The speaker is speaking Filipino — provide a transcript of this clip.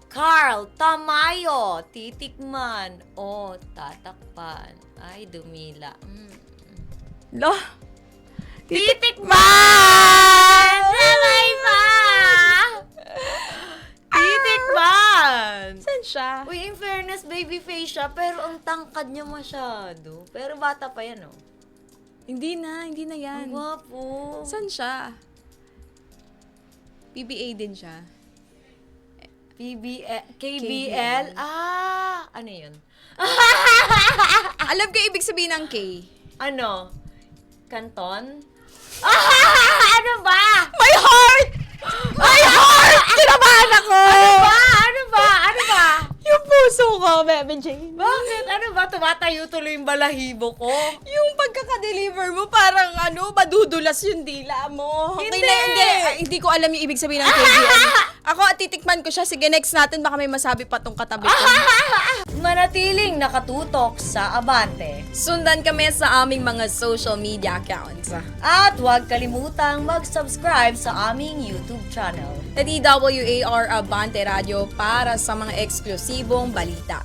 Carl Tamayo, titikman o tatakpan. Ay, dumila. Lo, Titikman! Sabay pa! Titikman! saan siya? Uy, in fairness, baby face siya, pero ang tangkad niya masyado. Pero bata pa yan, oh. Hindi na Ang yan. gwapo. Saan siya? PBA din siya. KBL? Ah, ano yun? Alam ko ibig sabihin ng K. Ano? Canton? Ano ba? My heart! My heart! Kinabahan ako! Ano ba? Yung puso ko, Bebe Jane. Bakit? Ano ba? Tumatayo tuloy yung balahibo ko. Yung pagkaka-deliver mo, parang madudulas yung dila mo. Hindi. Hindi ko alam yung ibig sabihin ng KBL. Ako, titikman ko siya. Sige, next natin. Baka may masabi pa tong katabi ko. Manatiling nakatutok sa Abante. Sundan kami sa aming mga social media accounts. At huwag kalimutang mag-subscribe sa aming YouTube channel. At DWAR Abante Radio para sa mga eksklusibong balita.